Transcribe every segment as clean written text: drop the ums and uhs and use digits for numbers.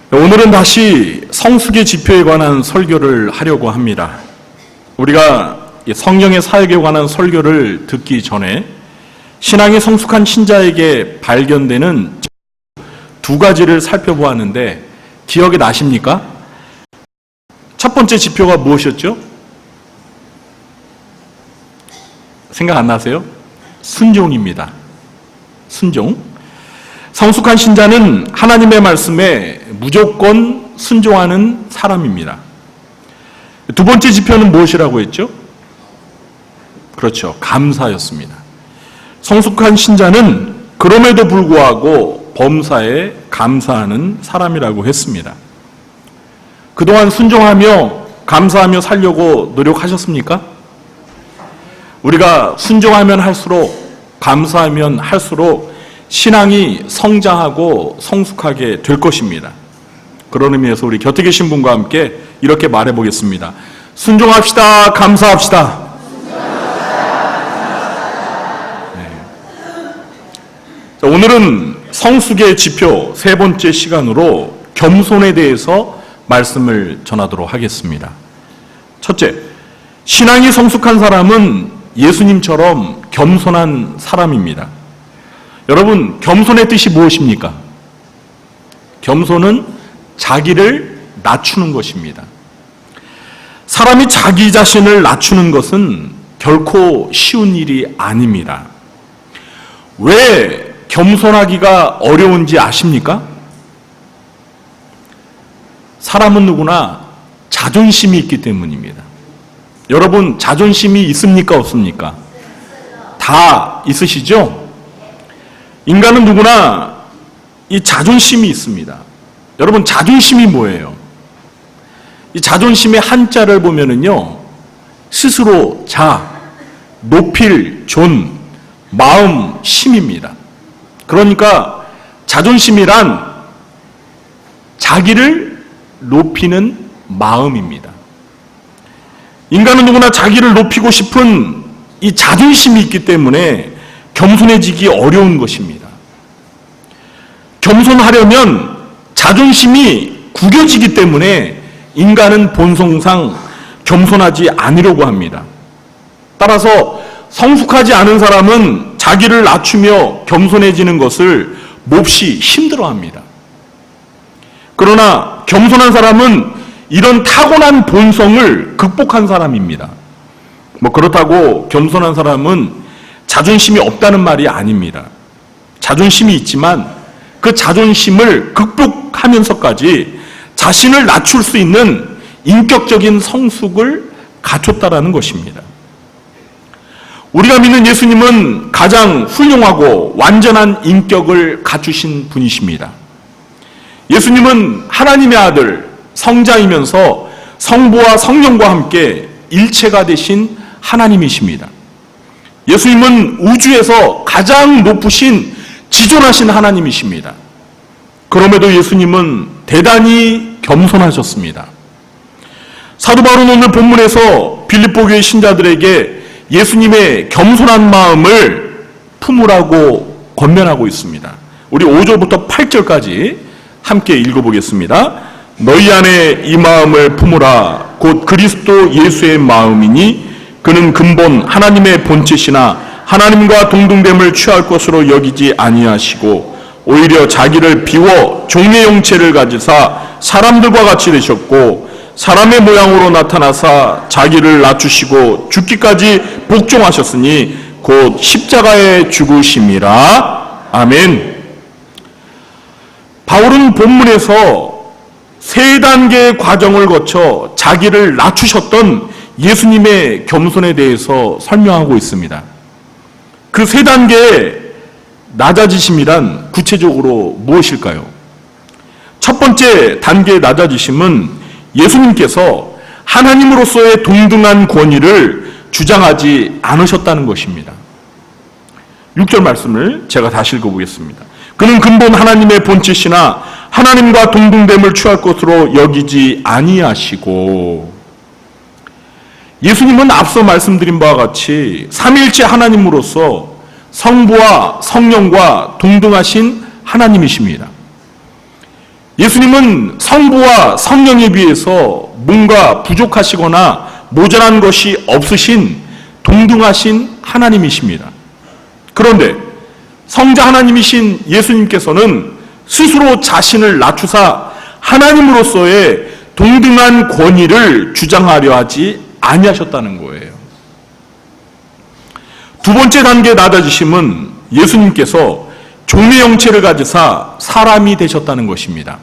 오늘은 다시 성숙의 지표에 관한 설교를 하려고 합니다. 우리가 성령의 사역에 관한 설교를 듣기 전에 신앙이 성숙한 신자에게 발견되는 두 가지를 살펴보았는데 기억이 나십니까? 첫 번째 지표가 무엇이었죠? 생각 안 나세요? 순종입니다. 순종. 성숙한 신자는 하나님의 말씀에 무조건 순종하는 사람입니다. 두 번째 지표는 무엇이라고 했죠? 그렇죠. 감사였습니다. 성숙한 신자는 그럼에도 불구하고 범사에 감사하는 사람이라고 했습니다. 그동안 순종하며 감사하며 살려고 노력하셨습니까? 우리가 순종하면 할수록, 감사하면 할수록 신앙이 성장하고 성숙하게 될 것입니다. 그런 의미에서 우리 곁에 계신 분과 함께 이렇게 말해 보겠습니다. 순종합시다. 감사합시다. 네. 자, 오늘은 성숙의 지표 세 번째 시간으로 겸손에 대해서 말씀을 전하도록 하겠습니다. 첫째, 신앙이 성숙한 사람은 예수님처럼 겸손한 사람입니다. 여러분, 겸손의 뜻이 무엇입니까? 겸손은 자기를 낮추는 것입니다. 사람이 자기 자신을 낮추는 것은 결코 쉬운 일이 아닙니다. 왜 겸손하기가 어려운지 아십니까? 사람은 누구나 자존심이 있기 때문입니다. 여러분, 자존심이 있습니까? 없습니까? 다 있으시죠? 인간은 누구나 이 자존심이 있습니다. 여러분, 자존심이 뭐예요? 이 자존심의 한자를 보면은요, 스스로 자, 높일 존, 마음, 심입니다. 그러니까 자존심이란 자기를 높이는 마음입니다. 인간은 누구나 자기를 높이고 싶은 이 자존심이 있기 때문에 겸손해지기 어려운 것입니다. 겸손하려면 자존심이 구겨지기 때문에 인간은 본성상 겸손하지 않으려고 합니다. 따라서 성숙하지 않은 사람은 자기를 낮추며 겸손해지는 것을 몹시 힘들어합니다. 그러나 겸손한 사람은 이런 타고난 본성을 극복한 사람입니다. 그렇다고 겸손한 사람은 자존심이 없다는 말이 아닙니다. 자존심이 있지만 그 자존심을 극복하면서까지 자신을 낮출 수 있는 인격적인 성숙을 갖췄다라는 것입니다. 우리가 믿는 예수님은 가장 훌륭하고 완전한 인격을 갖추신 분이십니다. 예수님은 하나님의 아들, 성자이면서 성부와 성령과 함께 일체가 되신 하나님이십니다. 예수님은 우주에서 가장 높으신 지존하신 하나님이십니다. 그럼에도 예수님은 대단히 겸손하셨습니다. 사도 바울은 오늘 본문에서 빌립보 교회 신자들에게 예수님의 겸손한 마음을 품으라고 권면하고 있습니다. 우리 5절부터 8절까지 함께 읽어보겠습니다. 너희 안에 이 마음을 품으라. 곧 그리스도 예수의 마음이니 그는 근본 하나님의 본체시나 하나님과 동등됨을 취할 것으로 여기지 아니하시고 오히려 자기를 비워 종의 형체를 가지사 사람들과 같이 되셨고 사람의 모양으로 나타나사 자기를 낮추시고 죽기까지 복종하셨으니 곧 십자가에 죽으심이라. 아멘. 바울은 본문에서 세 단계의 과정을 거쳐 자기를 낮추셨던 예수님의 겸손에 대해서 설명하고 있습니다. 그 세 단계의 낮아지심이란 구체적으로 무엇일까요? 첫 번째 단계의 낮아지심은 예수님께서 하나님으로서의 동등한 권위를 주장하지 않으셨다는 것입니다. 6절 말씀을 제가 다시 읽어보겠습니다. 그는 근본 하나님의 본체시나 하나님과 동등됨을 취할 것으로 여기지 아니하시고, 예수님은 앞서 말씀드린 바와 같이 삼위일체 하나님으로서 성부와 성령과 동등하신 하나님이십니다. 예수님은 성부와 성령에 비해서 뭔가 부족하시거나 모자란 것이 없으신 동등하신 하나님이십니다. 그런데 성자 하나님이신 예수님께서는 스스로 자신을 낮추사 하나님으로서의 동등한 권위를 주장하려 하지 아니하셨다는 거예요. 두 번째 단계의 낮아지심은 예수님께서 종의 형체를 가지사 사람이 되셨다는 것입니다.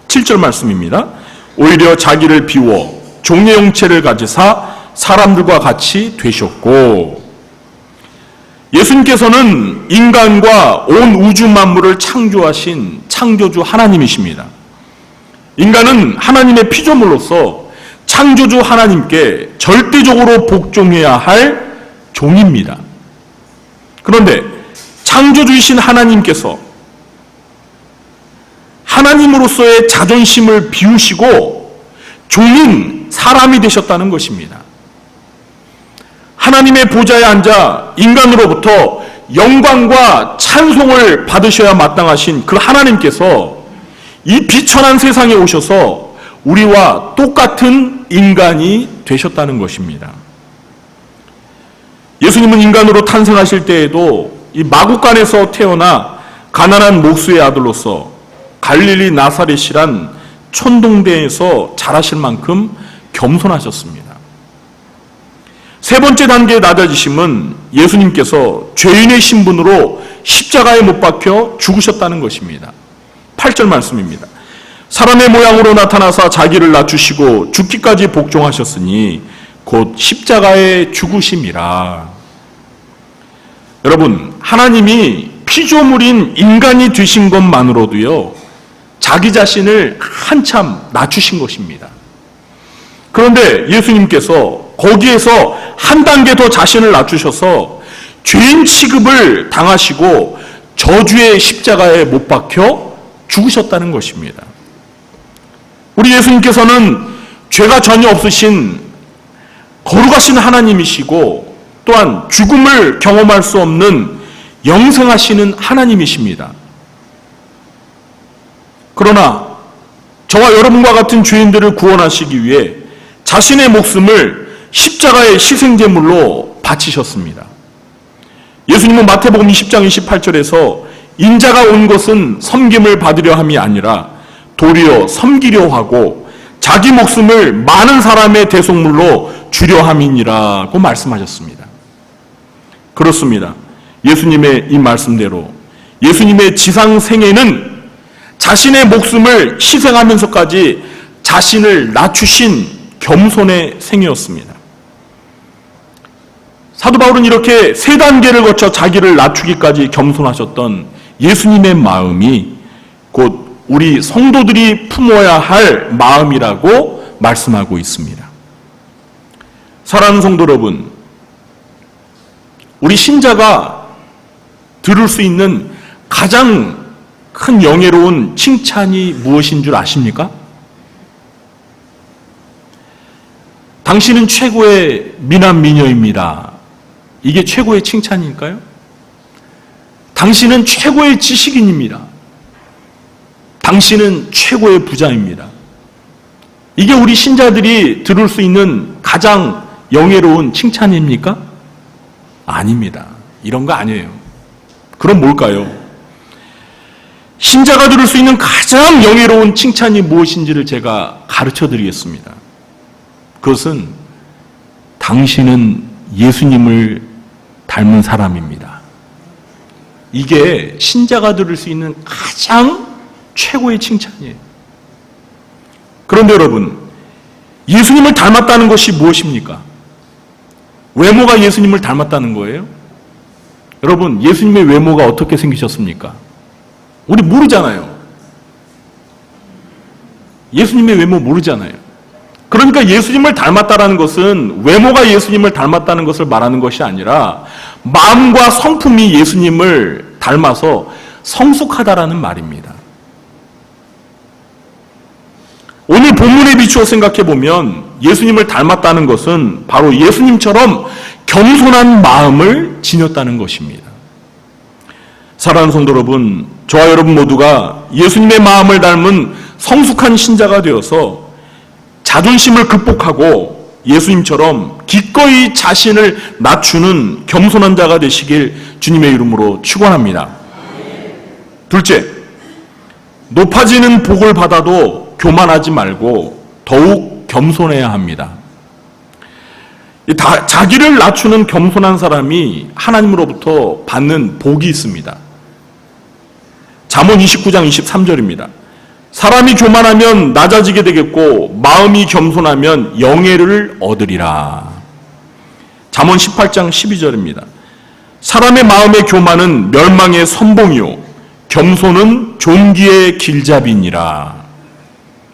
7절 말씀입니다. 오히려 자기를 비워 종의 형체를 가지사 사람들과 같이 되셨고, 예수님께서는 인간과 온 우주 만물을 창조하신 창조주 하나님이십니다. 인간은 하나님의 피조물로서 창조주 하나님께 절대적으로 복종해야 할 종입니다. 그런데 창조주이신 하나님께서 하나님으로서의 자존심을 비우시고 종인 사람이 되셨다는 것입니다. 하나님의 보좌에 앉아 인간으로부터 영광과 찬송을 받으셔야 마땅하신 그 하나님께서 이 비천한 세상에 오셔서 우리와 똑같은 인간이 되셨다는 것입니다. 예수님은 인간으로 탄생하실 때에도 이 마구간에서 태어나 가난한 목수의 아들로서 갈릴리 나사렛이란 촌동네에서 자라실 만큼 겸손하셨습니다. 세 번째 단계의 낮아지심은 예수님께서 죄인의 신분으로 십자가에 못 박혀 죽으셨다는 것입니다. 8절 말씀입니다. 사람의 모양으로 나타나사 자기를 낮추시고 죽기까지 복종하셨으니 곧 십자가에 죽으심이라. 여러분, 하나님이 피조물인 인간이 되신 것만으로도요, 자기 자신을 한참 낮추신 것입니다. 그런데 예수님께서 거기에서 한 단계 더 자신을 낮추셔서 죄인 취급을 당하시고 저주의 십자가에 못 박혀 죽으셨다는 것입니다. 우리 예수님께서는 죄가 전혀 없으신 거룩하신 하나님이시고 또한 죽음을 경험할 수 없는 영생하시는 하나님이십니다. 그러나 저와 여러분과 같은 죄인들을 구원하시기 위해 자신의 목숨을 십자가의 희생제물로 바치셨습니다. 예수님은 마태복음 20장 28절에서 인자가 온 것은 섬김을 받으려 함이 아니라 도리어 섬기려 하고 자기 목숨을 많은 사람의 대속물로 주려 함이니라고 말씀하셨습니다. 그렇습니다. 예수님의 이 말씀대로 예수님의 지상 생애는 자신의 목숨을 희생하면서까지 자신을 낮추신 겸손의 생애였습니다. 사도 바울은 이렇게 세 단계를 거쳐 자기를 낮추기까지 겸손하셨던 예수님의 마음이 곧 우리 성도들이 품어야 할 마음이라고 말씀하고 있습니다. 사랑하는 성도 여러분, 우리 신자가 들을 수 있는 가장 큰 영예로운 칭찬이 무엇인 줄 아십니까? 당신은 최고의 미남 미녀입니다. 이게 최고의 칭찬일까요? 당신은 최고의 지식인입니다. 당신은 최고의 부자입니다. 이게 우리 신자들이 들을 수 있는 가장 영예로운 칭찬입니까? 아닙니다. 이런 거 아니에요. 그럼 뭘까요? 신자가 들을 수 있는 가장 영예로운 칭찬이 무엇인지를 제가 가르쳐 드리겠습니다. 그것은 당신은 예수님을 닮은 사람입니다. 이게 신자가 들을 수 있는 가장 최고의 칭찬이에요. 그런데 여러분, 예수님을 닮았다는 것이 무엇입니까? 외모가 예수님을 닮았다는 거예요? 여러분, 예수님의 외모가 어떻게 생기셨습니까? 우리 모르잖아요. 예수님의 외모 모르잖아요. 그러니까 예수님을 닮았다는 것은 외모가 예수님을 닮았다는 것을 말하는 것이 아니라 마음과 성품이 예수님을 닮아서 성숙하다라는 말입니다. 오늘 본문에 비추어 생각해 보면 예수님을 닮았다는 것은 바로 예수님처럼 겸손한 마음을 지녔다는 것입니다. 사랑하는 성도 여러분, 저와 여러분 모두가 예수님의 마음을 닮은 성숙한 신자가 되어서 자존심을 극복하고 예수님처럼 기꺼이 자신을 낮추는 겸손한 자가 되시길 주님의 이름으로 축원합니다. 둘째, 높아지는 복을 받아도 교만하지 말고 더욱 겸손해야 합니다. 자기를 낮추는 겸손한 사람이 하나님으로부터 받는 복이 있습니다. 잠언 29장 23절입니다. 사람이 교만하면 낮아지게 되겠고 마음이 겸손하면 영예를 얻으리라. 잠언 18장 12절입니다. 사람의 마음의 교만은 멸망의 선봉이요 겸손은 존귀의 길잡이니라.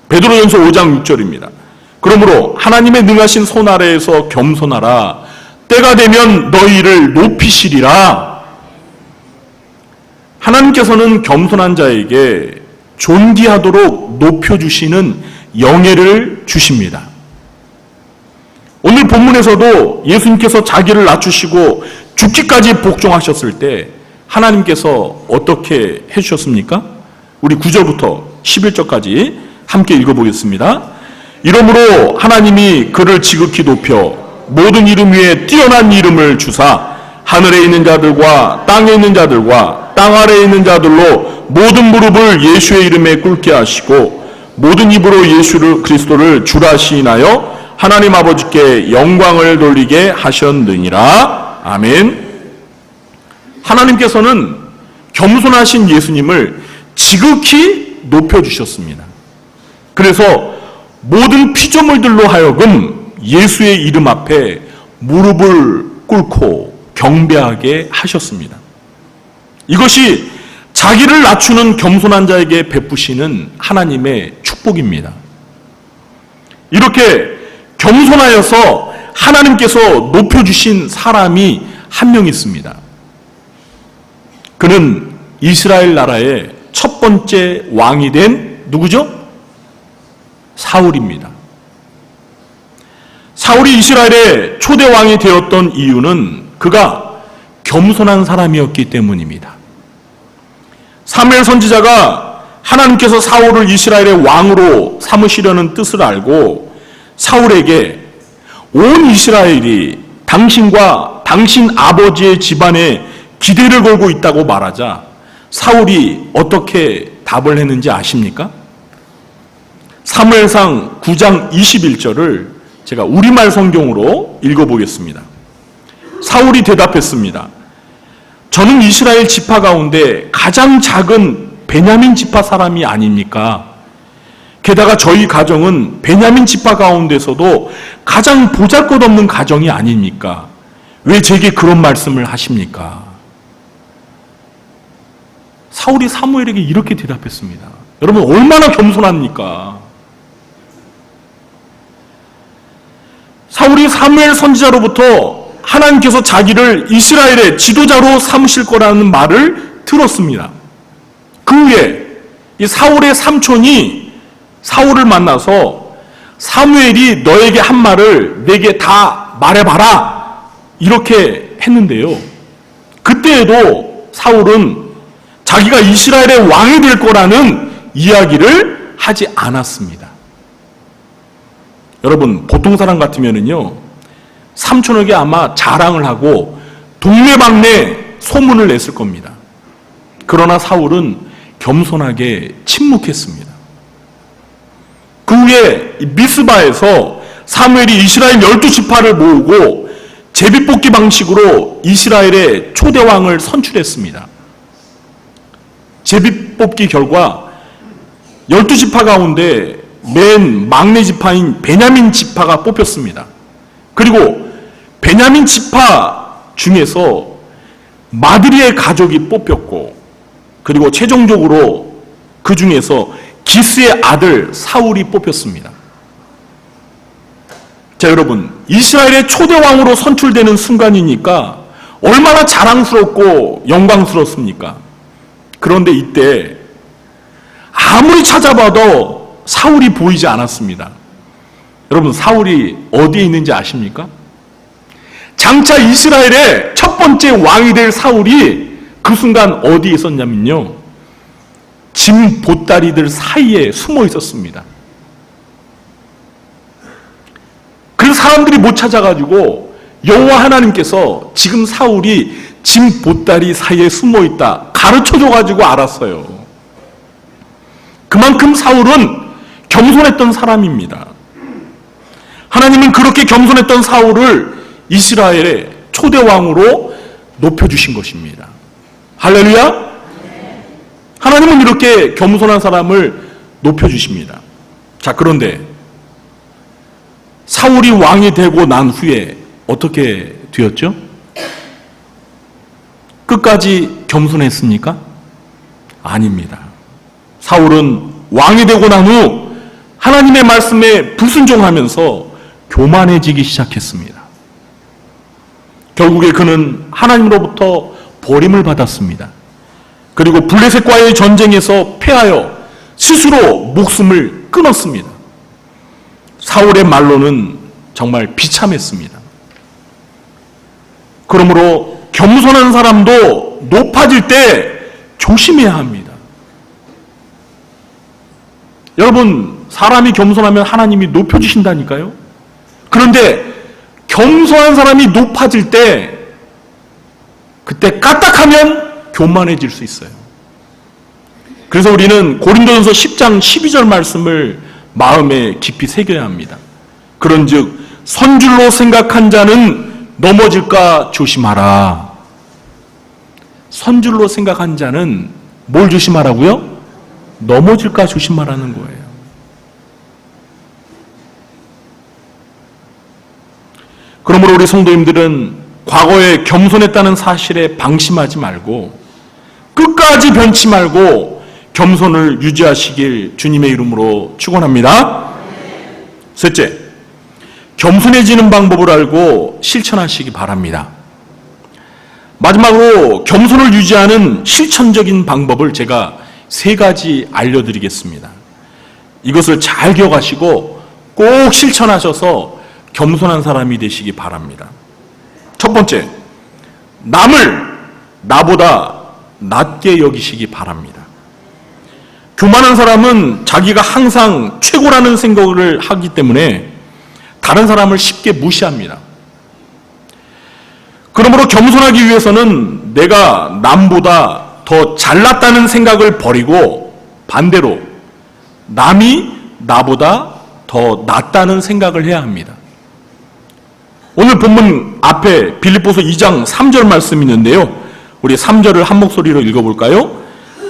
베드로전서 5장 6절입니다. 그러므로 하나님의 능하신 손 아래에서 겸손하라. 때가 되면 너희를 높이시리라. 하나님께서는 겸손한 자에게 존귀하도록 높여주시는 영예를 주십니다. 오늘 본문에서도 예수님께서 자기를 낮추시고 죽기까지 복종하셨을 때 하나님께서 어떻게 해주셨습니까? 우리 9절부터 11절까지 함께 읽어보겠습니다. 이러므로 하나님이 그를 지극히 높여 모든 이름 위에 뛰어난 이름을 주사 하늘에 있는 자들과 땅에 있는 자들과 땅 아래에 있는 자들로 모든 무릎을 예수의 이름에 꿇게 하시고 모든 입으로 예수 그리스도를 주라 시인하여 하나님 아버지께 영광을 돌리게 하셨느니라. 아멘. 하나님께서는 겸손하신 예수님을 지극히 높여주셨습니다. 그래서 모든 피조물들로 하여금 예수의 이름 앞에 무릎을 꿇고 경배하게 하셨습니다. 이것이 자기를 낮추는 겸손한 자에게 베푸시는 하나님의 축복입니다. 이렇게 겸손하여서 하나님께서 높여주신 사람이 한 명 있습니다. 그는 이스라엘 나라의 첫 번째 왕이 된 누구죠? 사울입니다. 사울이 이스라엘의 초대 왕이 되었던 이유는 그가 겸손한 사람이었기 때문입니다. 사무엘 선지자가 하나님께서 사울을 이스라엘의 왕으로 삼으시려는 뜻을 알고 사울에게 온 이스라엘이 당신과 당신 아버지의 집안에 기대를 걸고 있다고 말하자 사울이 어떻게 답을 했는지 아십니까? 사무엘상 9장 21절을 제가 우리말 성경으로 읽어보겠습니다. 사울이 대답했습니다. 저는 이스라엘 지파 가운데 가장 작은 베냐민 지파 사람이 아닙니까? 게다가 저희 가정은 베냐민 지파 가운데서도 가장 보잘것없는 가정이 아닙니까? 왜 제게 그런 말씀을 하십니까? 사울이 사무엘에게 이렇게 대답했습니다. 여러분 얼마나 겸손합니까? 사울이 사무엘 선지자로부터 하나님께서 자기를 이스라엘의 지도자로 삼으실 거라는 말을 들었습니다. 그 후에 이 사울의 삼촌이 사울을 만나서 사무엘이 너에게 한 말을 내게 다 말해봐라 이렇게 했는데요. 그때에도 사울은 자기가 이스라엘의 왕이 될 거라는 이야기를 하지 않았습니다. 여러분 보통 사람 같으면은요 삼촌에게 아마 자랑을 하고 동네방네 소문을 냈을 겁니다. 그러나 사울은 겸손하게 침묵했습니다. 그 후에 미스바에서 사무엘이 이스라엘 12지파를 모으고 제비뽑기 방식으로 이스라엘의 초대왕을 선출했습니다. 제비뽑기 결과 12지파 가운데 맨 막내 지파인 베냐민 지파가 뽑혔습니다. 그리고 베냐민 지파 중에서 마드리의 가족이 뽑혔고 그리고 최종적으로 그 중에서 기스의 아들 사울이 뽑혔습니다. 자 여러분 이스라엘의 초대왕으로 선출되는 순간이니까 얼마나 자랑스럽고 영광스럽습니까? 그런데 이때 아무리 찾아봐도 사울이 보이지 않았습니다. 여러분 사울이 어디에 있는지 아십니까? 장차 이스라엘의 첫 번째 왕이 될 사울이 그 순간 어디에 있었냐면요 짐 보따리들 사이에 숨어 있었습니다. 그래서 사람들이 못 찾아가지고 여호와 하나님께서 지금 사울이 짐 보따리 사이에 숨어 있다 가르쳐줘가지고 알았어요. 그만큼 사울은 겸손했던 사람입니다. 하나님은 그렇게 겸손했던 사울을 이스라엘의 초대왕으로 높여주신 것입니다. 할렐루야! 하나님은 이렇게 겸손한 사람을 높여주십니다. 자, 그런데 사울이 왕이 되고 난 후에 어떻게 되었죠? 끝까지 겸손했습니까? 아닙니다. 사울은 왕이 되고 난 후 하나님의 말씀에 불순종하면서 교만해지기 시작했습니다. 결국에 그는 하나님으로부터 버림을 받았습니다. 그리고 블레셋과의 전쟁에서 패하여 스스로 목숨을 끊었습니다. 사울의 말로는 정말 비참했습니다. 그러므로 겸손한 사람도 높아질 때 조심해야 합니다. 여러분, 사람이 겸손하면 하나님이 높여주신다니까요. 그런데 겸손한 사람이 높아질 때 그때 까딱하면 교만해질 수 있어요. 그래서 우리는 고린도전서 10장 12절 말씀을 마음에 깊이 새겨야 합니다. 그런즉 선줄로 생각한 자는 넘어질까 조심하라. 선줄로 생각한 자는 뭘 조심하라고요? 넘어질까 조심하라는 거예요. 그러므로 우리 성도님들은 과거에 겸손했다는 사실에 방심하지 말고 끝까지 변치 말고 겸손을 유지하시길 주님의 이름으로 축원합니다. 셋째, 겸손해지는 방법을 알고 실천하시기 바랍니다. 마지막으로 겸손을 유지하는 실천적인 방법을 제가 3가지 알려드리겠습니다. 이것을 잘 기억하시고 꼭 실천하셔서 겸손한 사람이 되시기 바랍니다. 첫 번째, 남을 나보다 낮게 여기시기 바랍니다. 교만한 사람은 자기가 항상 최고라는 생각을 하기 때문에 다른 사람을 쉽게 무시합니다. 그러므로 겸손하기 위해서는 내가 남보다 더 잘났다는 생각을 버리고 반대로 남이 나보다 더 낫다는 생각을 해야 합니다. 오늘 본문 앞에 빌립보서 2장 3절 말씀이 있는데요. 우리 3절을 한 목소리로 읽어볼까요?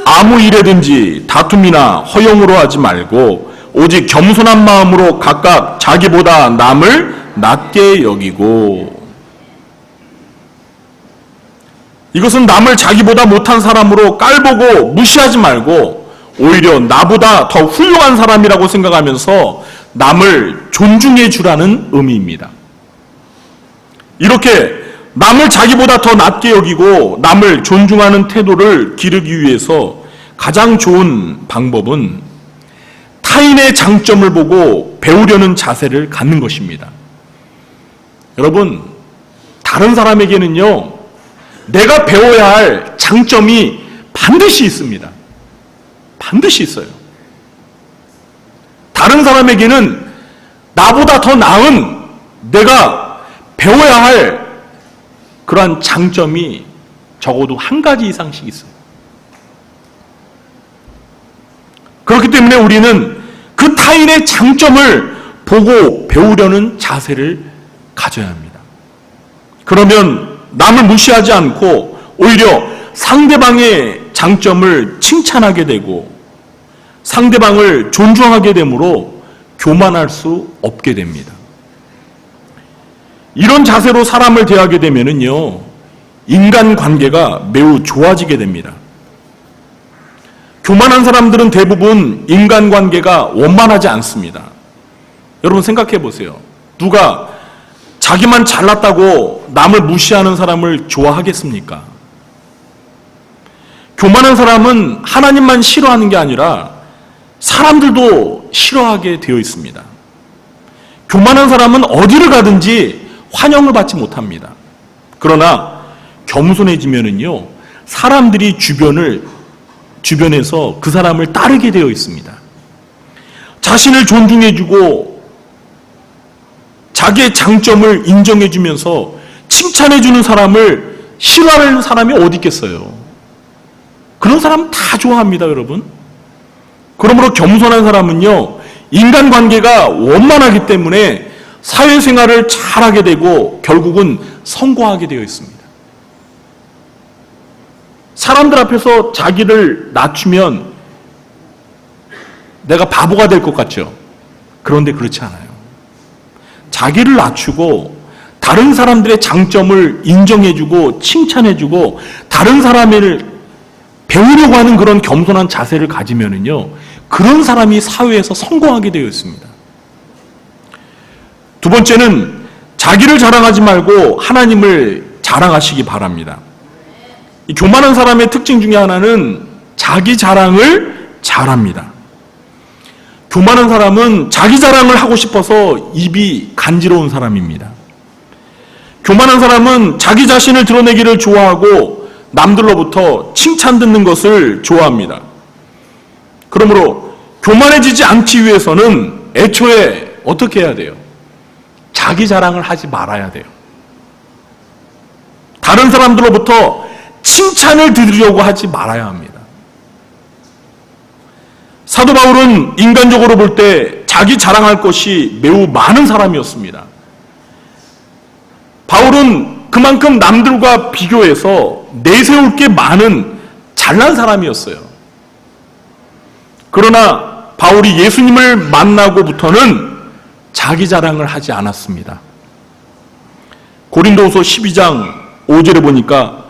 아무 일에든지 다툼이나 허용으로 하지 말고 오직 겸손한 마음으로 각각 자기보다 남을 낮게 여기고. 이것은 남을 자기보다 못한 사람으로 깔보고 무시하지 말고 오히려 나보다 더 훌륭한 사람이라고 생각하면서 남을 존중해 주라는 의미입니다. 이렇게 남을 자기보다 더 낮게 여기고 남을 존중하는 태도를 기르기 위해서 가장 좋은 방법은 타인의 장점을 보고 배우려는 자세를 갖는 것입니다. 여러분, 다른 사람에게는요, 내가 배워야 할 장점이 반드시 있습니다. 반드시 있어요. 다른 사람에게는 나보다 더 나은 내가 배워야 할 그러한 장점이 적어도 한 가지 이상씩 있어요. 그렇기 때문에 우리는 그 타인의 장점을 보고 배우려는 자세를 가져야 합니다. 그러면 남을 무시하지 않고 오히려 상대방의 장점을 칭찬하게 되고 상대방을 존중하게 되므로 교만할 수 없게 됩니다. 이런 자세로 사람을 대하게 되면은요, 인간관계가 매우 좋아지게 됩니다. 교만한 사람들은 대부분 인간관계가 원만하지 않습니다. 여러분 생각해 보세요. 누가 자기만 잘났다고 남을 무시하는 사람을 좋아하겠습니까? 교만한 사람은 하나님만 싫어하는 게 아니라 사람들도 싫어하게 되어 있습니다. 교만한 사람은 어디를 가든지 환영을 받지 못합니다. 그러나 겸손해지면은요, 사람들이 주변을 주변에서 그 사람을 따르게 되어 있습니다. 자신을 존중해주고 자기의 장점을 인정해주면서 칭찬해주는 사람을 싫어하는 사람이 어디 있겠어요? 그런 사람 다 좋아합니다, 여러분. 그러므로 겸손한 사람은요, 인간관계가 원만하기 때문에 사회생활을 잘하게 되고 결국은 성공하게 되어 있습니다. 사람들 앞에서 자기를 낮추면 내가 바보가 될 것 같죠? 그런데 그렇지 않아요. 자기를 낮추고 다른 사람들의 장점을 인정해주고 칭찬해주고 다른 사람을 배우려고 하는 그런 겸손한 자세를 가지면은요, 그런 사람이 사회에서 성공하게 되어 있습니다. 두 번째는 자기를 자랑하지 말고 하나님을 자랑하시기 바랍니다. 이 교만한 사람의 특징 중에 하나는 자기 자랑을 잘합니다. 교만한 사람은 자기 자랑을 하고 싶어서 입이 간지러운 사람입니다. 교만한 사람은 자기 자신을 드러내기를 좋아하고 남들로부터 칭찬 듣는 것을 좋아합니다. 그러므로 교만해지지 않기 위해서는 애초에 어떻게 해야 돼요? 자기 자랑을 하지 말아야 돼요. 다른 사람들로부터 칭찬을 들으려고 하지 말아야 합니다. 사도 바울은 인간적으로 볼 때 자기 자랑할 것이 매우 많은 사람이었습니다. 바울은 그만큼 남들과 비교해서 내세울 게 많은 잘난 사람이었어요. 그러나 바울이 예수님을 만나고부터는 자기 자랑을 하지 않았습니다. 고린도후서 12장 5절에 보니까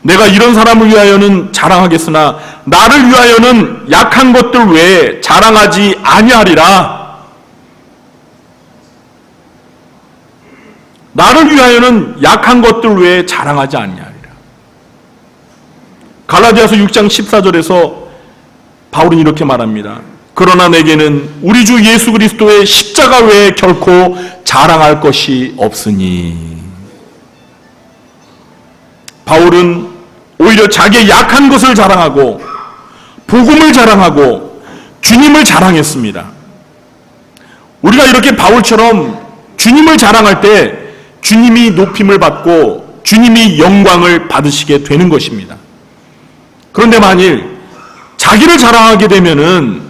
내가 이런 사람을 위하여는 자랑하겠으나 나를 위하여는 약한 것들 외에 자랑하지 아니하리라. 나를 위하여는 약한 것들 외에 자랑하지 아니하리라. 갈라디아서 6장 14절에서 바울은 이렇게 말합니다. 그러나 내게는 우리 주 예수 그리스도의 십자가 외에 결코 자랑할 것이 없으니. 바울은 오히려 자기의 약한 것을 자랑하고 복음을 자랑하고 주님을 자랑했습니다. 우리가 이렇게 바울처럼 주님을 자랑할 때 주님이 높임을 받고 주님이 영광을 받으시게 되는 것입니다. 그런데 만일 자기를 자랑하게 되면은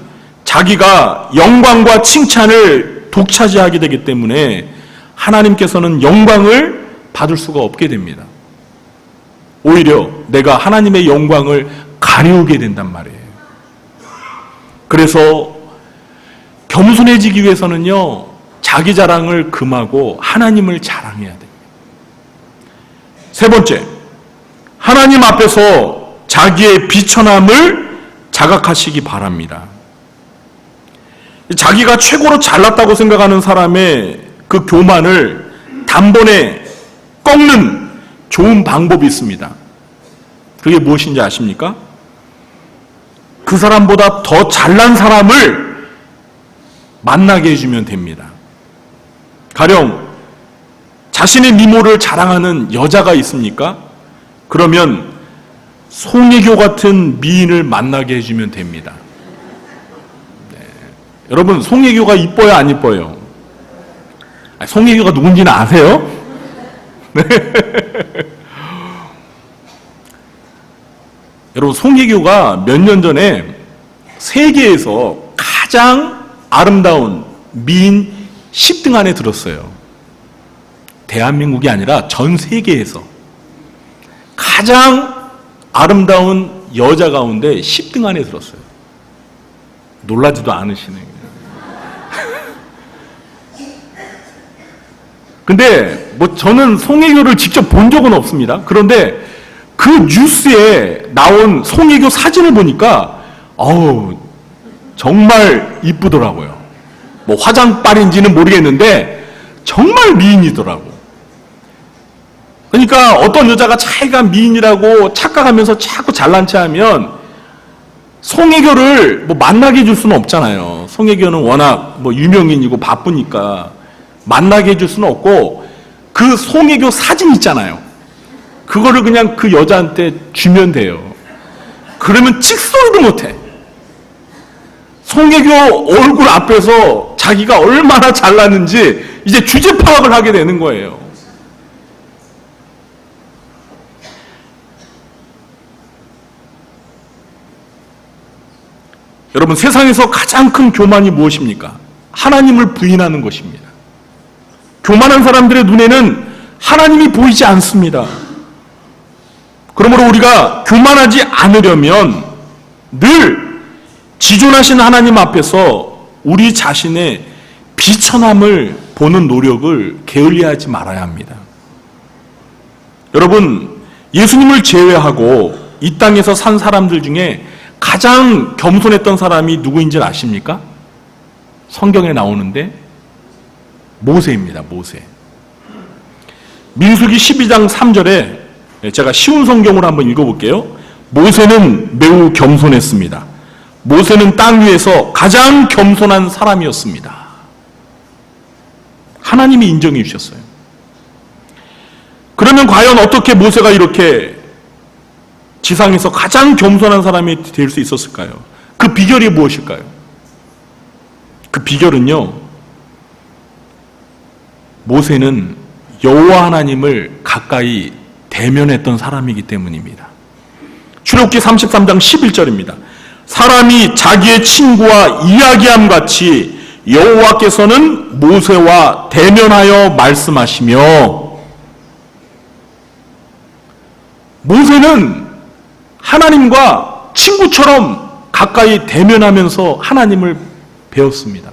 자기가 영광과 칭찬을 독차지하게 되기 때문에 하나님께서는 영광을 받을 수가 없게 됩니다. 오히려 내가 하나님의 영광을 가려우게 된단 말이에요. 그래서 겸손해지기 위해서는요, 자기 자랑을 금하고 하나님을 자랑해야 됩니다. 세 번째, 하나님 앞에서 자기의 비천함을 자각하시기 바랍니다. 자기가 최고로 잘났다고 생각하는 사람의 그 교만을 단번에 꺾는 좋은 방법이 있습니다. 그게 무엇인지 아십니까? 그 사람보다 더 잘난 사람을 만나게 해주면 됩니다. 가령 자신의 미모를 자랑하는 여자가 있습니까? 그러면 송혜교 같은 미인을 만나게 해주면 됩니다. 네. 여러분, 송혜교가 이뻐요, 안 이뻐요? 송혜교가 누군지는 아세요? 네. 여러분, 송혜교가 몇 년 전에 세계에서 가장 아름다운 미인 10등 안에 들었어요. 대한민국이 아니라 전 세계에서 가장 아름다운 여자 가운데 10등 안에 들었어요. 놀라지도 않으시네요. 근데 뭐 저는 송혜교를 직접 본 적은 없습니다. 그런데 그 뉴스에 나온 송혜교 사진을 보니까 정말 이쁘더라고요. 뭐 화장빨인지는 모르겠는데 정말 미인이더라고. 그러니까 어떤 여자가 자기가 미인이라고 착각하면서 자꾸 잘난 체하면 송혜교를 뭐 만나게 해줄 수는 없잖아요. 송혜교는 워낙 뭐 유명인이고 바쁘니까 만나게 해줄 수는 없고, 그 송혜교 사진 있잖아요. 그거를 그냥 그 여자한테 주면 돼요. 그러면 찍소리도 못해. 송혜교 얼굴 앞에서 자기가 얼마나 잘났는지 이제 주제 파악을 하게 되는 거예요. 여러분, 세상에서 가장 큰 교만이 무엇입니까? 하나님을 부인하는 것입니다. 교만한 사람들의 눈에는 하나님이 보이지 않습니다. 그러므로 우리가 교만하지 않으려면 늘 지존하신 하나님 앞에서 우리 자신의 비천함을 보는 노력을 게을리하지 말아야 합니다. 여러분, 예수님을 제외하고 이 땅에서 산 사람들 중에 가장 겸손했던 사람이 누구인지 아십니까? 성경에 나오는데 모세입니다. 모세. 민수기 12장 3절에 제가 쉬운 성경으로 한번 읽어볼게요. 모세는 매우 겸손했습니다. 모세는 땅 위에서 가장 겸손한 사람이었습니다. 하나님이 인정해 주셨어요. 그러면 과연 어떻게 모세가 이렇게 지상에서 가장 겸손한 사람이 될 수 있었을까요? 그 비결이 무엇일까요? 그 비결은요, 모세는 여호와 하나님을 가까이 대면했던 사람이기 때문입니다. 출애굽기 33장 11절입니다. 사람이 자기의 친구와 이야기함 같이 여호와께서는 모세와 대면하여 말씀하시며, 모세는 하나님과 친구처럼 가까이 대면하면서 하나님을 배웠습니다.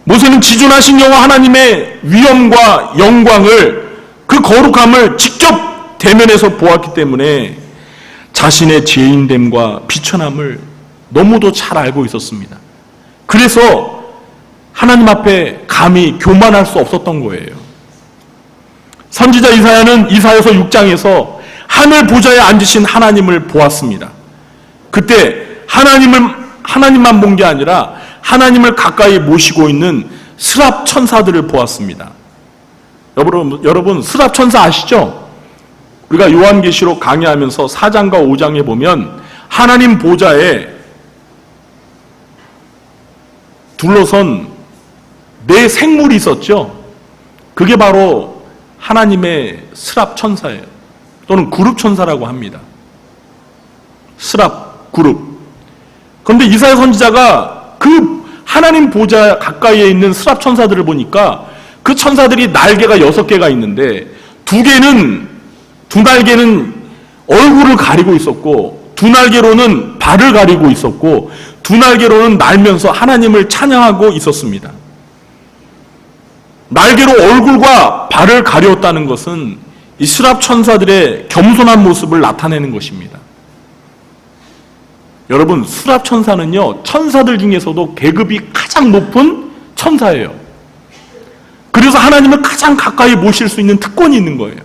모세는 지존하신 여호와 하나님의 위엄과 영광을, 그 거룩함을 직접 대면해서 보았기 때문에 자신의 죄인됨과 비천함을 너무도 잘 알고 있었습니다. 그래서 하나님 앞에 감히 교만할 수 없었던 거예요. 선지자 이사야는 이사야서 6장에서 하늘 보좌에 앉으신 하나님을 보았습니다. 그때 하나님만 본 게 아니라 하나님을 가까이 모시고 있는 스랍 천사들을 보았습니다. 여러분 스랍 천사 아시죠? 우리가 요한계시록 강의하면서 4장과 5장에 보면 하나님 보좌에 둘러선 네 생물이 있었죠. 그게 바로 하나님의 스랍 천사예요. 또는 그룹 천사라고 합니다. 스랍 그룹. 그런데 이사야 선지자가 그 하나님 보좌 가까이에 있는 스랍 천사들을 보니까 그 천사들이 날개가 6개가 있는데 두 날개는 얼굴을 가리고 있었고, 두 날개로는 발을 가리고 있었고, 두 날개로는 날면서 하나님을 찬양하고 있었습니다. 날개로 얼굴과 발을 가렸다는 것은 이 스랍 천사들의 겸손한 모습을 나타내는 것입니다. 여러분, 스랍 천사는요, 천사들 중에서도 계급이 가장 높은 천사예요. 그래서 하나님을 가장 가까이 모실 수 있는 특권이 있는 거예요.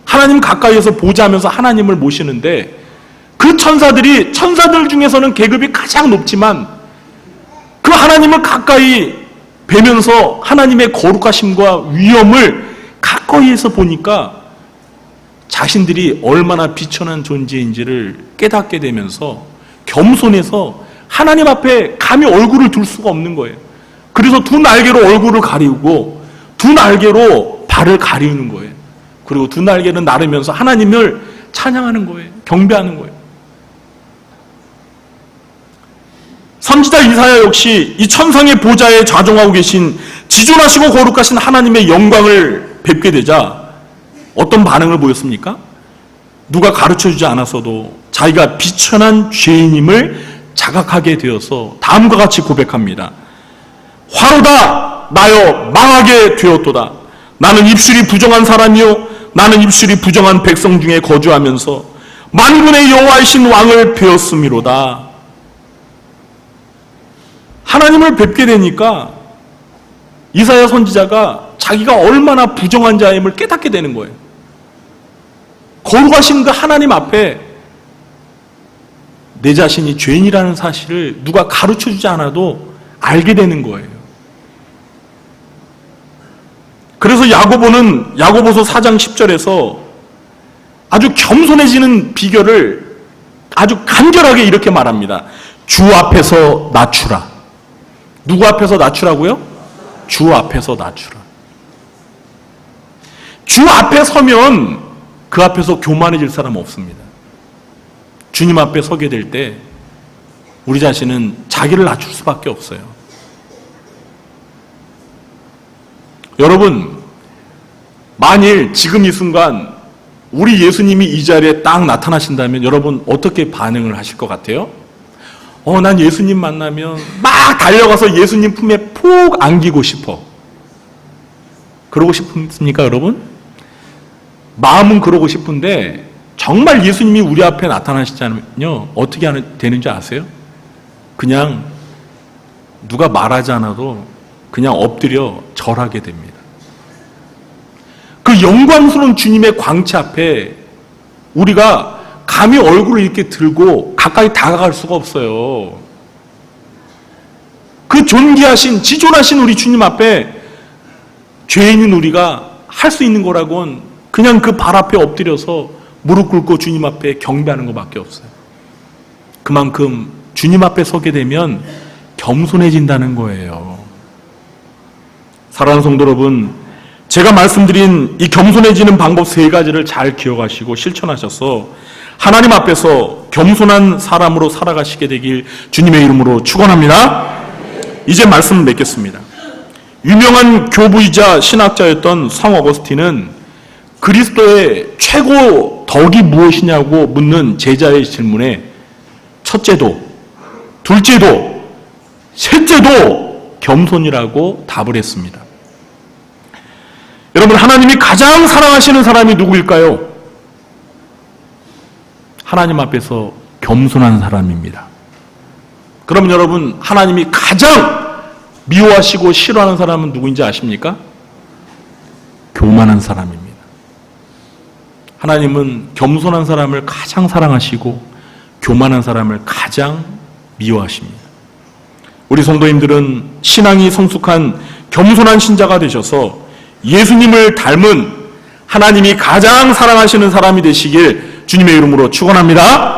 하나님 가까이에서 보좌하면서 하나님을 모시는데, 그 천사들 중에서는 계급이 가장 높지만 그 하나님을 가까이 뵈면서 하나님의 거룩하심과 위엄을 가까이에서 보니까 자신들이 얼마나 비천한 존재인지를 깨닫게 되면서 겸손해서 하나님 앞에 감히 얼굴을 둘 수가 없는 거예요. 그래서 두 날개로 얼굴을 가리고 두 날개로 발을 가리는 거예요. 그리고 두 날개는 나르면서 하나님을 찬양하는 거예요. 경배하는 거예요. 선지자 이사야 역시 이 천상의 보좌에 좌정하고 계신 지존하시고 거룩하신 하나님의 영광을 뵙게 되자 어떤 반응을 보였습니까? 누가 가르쳐주지 않았어도 자기가 비천한 죄인임을 자각하게 되어서 다음과 같이 고백합니다. 화로다 나여 망하게 되었도다. 나는 입술이 부정한 사람이요 나는 입술이 부정한 백성 중에 거주하면서 만군의 여호와이신 왕을 배웠음이로다. 하나님을 뵙게 되니까 이사야 선지자가 자기가 얼마나 부정한 자임을 깨닫게 되는 거예요. 거룩하신 그 하나님 앞에 내 자신이 죄인이라는 사실을 누가 가르쳐주지 않아도 알게 되는 거예요. 그래서 야고보는 야고보서 4장 10절에서 아주 겸손해지는 비결을 아주 간결하게 이렇게 말합니다. 주 앞에서 낮추라. 누구 앞에서 낮추라고요? 주 앞에서 낮추라. 주 앞에 서면 그 앞에서 교만해질 사람 없습니다. 주님 앞에 서게 될 때 우리 자신은 자기를 낮출 수밖에 없어요. 여러분, 만일 지금 이 순간 우리 예수님이 이 자리에 딱 나타나신다면 여러분 어떻게 반응을 하실 것 같아요? 난 예수님 만나면 막 달려가서 예수님 품에 푹 안기고 싶어. 그러고 싶습니까, 여러분? 마음은 그러고 싶은데 정말 예수님이 우리 앞에 나타나시잖아요. 어떻게 되는지 아세요? 그냥 누가 말하지 않아도 그냥 엎드려 절하게 됩니다. 그 영광스러운 주님의 광채 앞에 우리가 감히 얼굴을 이렇게 들고 가까이 다가갈 수가 없어요. 그 존귀하신, 지존하신 우리 주님 앞에 죄인인 우리가 할 수 있는 거라고는 그냥 그 발 앞에 엎드려서 무릎 꿇고 주님 앞에 경배하는 것밖에 없어요. 그만큼 주님 앞에 서게 되면 겸손해진다는 거예요. 사랑하는 성도 여러분, 제가 말씀드린 이 겸손해지는 방법 3가지를 잘 기억하시고 실천하셔서 하나님 앞에서 겸손한 사람으로 살아가시게 되길 주님의 이름으로 축원합니다. 이제 말씀을 맺겠습니다. 유명한 교부이자 신학자였던 성 어거스틴은 그리스도의 최고 덕이 무엇이냐고 묻는 제자의 질문에 첫째도, 둘째도, 셋째도 겸손이라고 답을 했습니다. 여러분, 하나님이 가장 사랑하시는 사람이 누구일까요? 하나님 앞에서 겸손한 사람입니다. 그럼 여러분, 하나님이 가장 미워하시고 싫어하는 사람은 누구인지 아십니까? 교만한 사람입니다. 하나님은 겸손한 사람을 가장 사랑하시고 교만한 사람을 가장 미워하십니다. 우리 성도님들은 신앙이 성숙한 겸손한 신자가 되셔서 예수님을 닮은 하나님이 가장 사랑하시는 사람이 되시길 주님의 이름으로 축원합니다.